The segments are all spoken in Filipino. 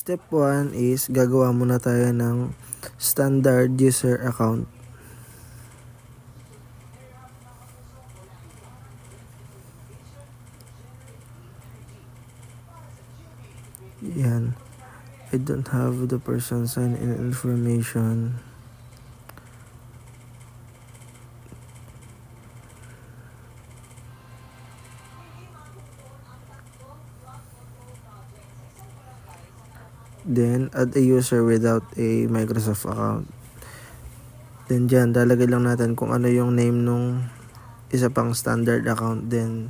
Step 1 is gagawa muna tayo ng standard user account. Yan. I don't have the person sign in information. Then, add a user without a Microsoft account. Then, dyan, lalagay lang natin kung ano yung name nung isa pang standard account. Then,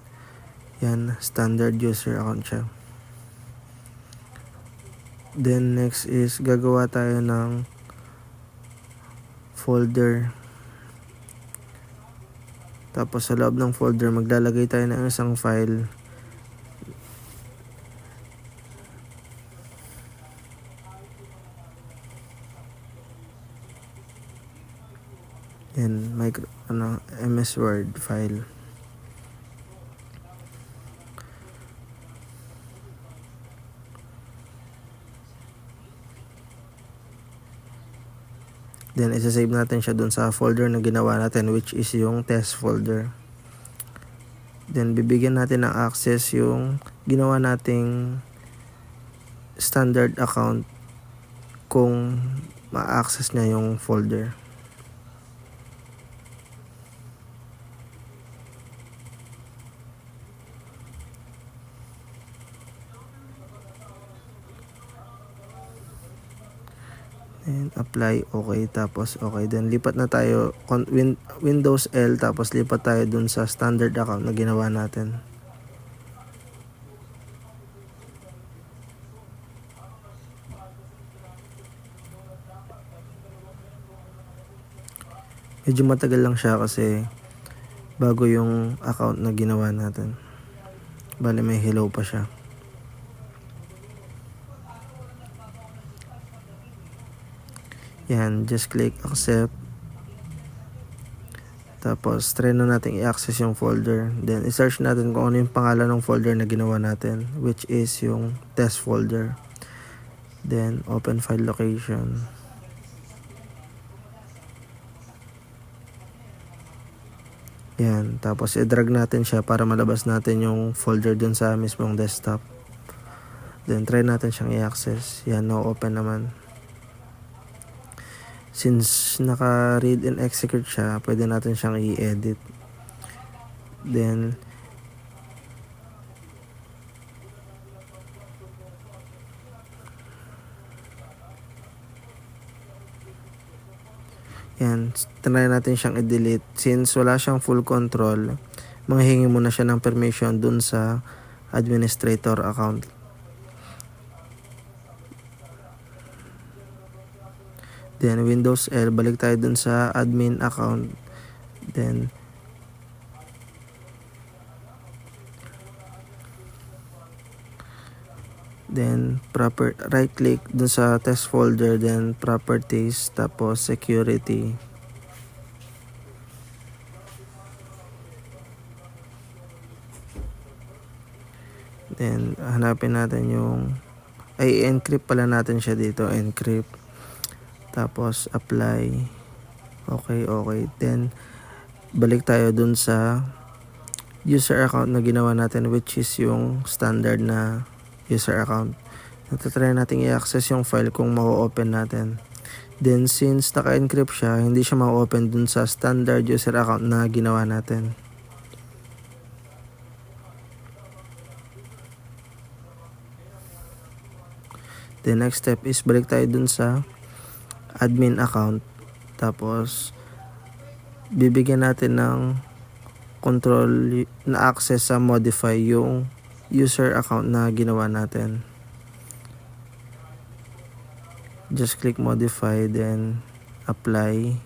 yan, standard user account siya. Then, next is gagawa tayo ng folder. Tapos, sa loob ng folder, maglalagay tayo ng isang file. Yan, MS Word file. Then, isa-save natin siya dun sa folder na ginawa natin, which is yung test folder. Then, bibigyan natin ng access yung ginawa nating standard account kung ma-access niya yung folder. And apply, okay, tapos okay. Then lipat na tayo Windows L, tapos lipat tayo dun sa standard account na ginawa natin. Medyo matagal lang siya kasi bago yung account na ginawa natin. Bale, may hello pa siya. Yan, just click accept. Tapos, try na natin i-access yung folder. Then, i-search natin kung ano yung pangalan ng folder na ginawa natin, which is yung test folder. Then, open file location. Yan, tapos i-drag natin siya para malabas natin yung folder dun sa mismong desktop. Then, try natin siyang i-access. Yan, no open naman. Since naka-read and execute siya, pwede natin siyang i-edit. Then, yan, try natin siyang i-delete. Since wala siyang full control, manghihingi muna siya ng permission dun sa administrator account. Then, Windows L, balik tayo dun sa admin account. Then, right click dun sa test folder, then properties, tapos security. Then, hanapin natin yung, encrypt pala natin siya dito, encrypt. Tapos, apply. Okay. Then, balik tayo dun sa user account na ginawa natin, which is yung standard na user account. Natatry natin i-access yung file kung ma-open natin. Then, since naka-encrypt siya, hindi siya ma-open dun sa standard user account na ginawa natin. The next step is balik tayo dun sa admin account. Tapos, bibigyan natin ng control na access sa modify yung user account na ginawa natin. Just click modify, then apply.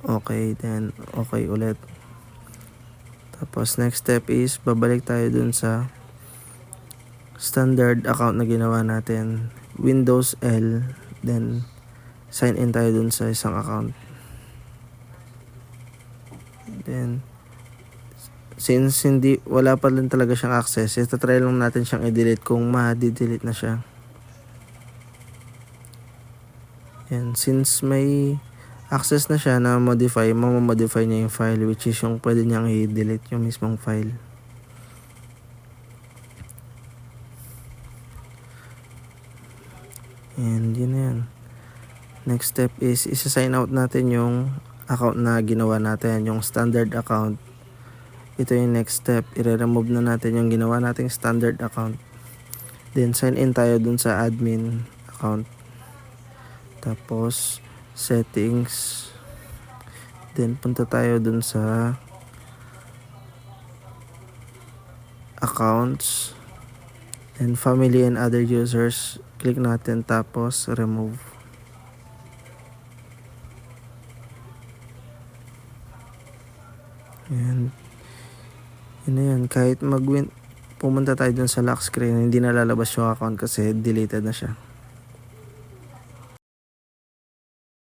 Okay, then okay ulit. Tapos, next step is babalik tayo dun sa standard account na ginawa natin. Windows L, then sign in tayo dun sa isang account. Then, since wala pa rin talaga siyang access, try lang natin siyang i-delete kung ma-delete na siya. Yan, since may access na siya na modify, mamamodify niya yung file, which is yung pwede niyang i-delete yung mismong file. And yun na yan. Next step is isa-sign out natin yung account na ginawa natin, yung standard account. Ito yung next step. I-remove na natin yung ginawa nating standard account. Then sign in tayo dun sa admin account. Tapos settings. Then punta tayo dun sa accounts. And family and other users. Click natin tapos remove. And yun na yan. Kahit pumunta tayo dun sa lock screen, hindi na lalabas yung account kasi deleted na siya.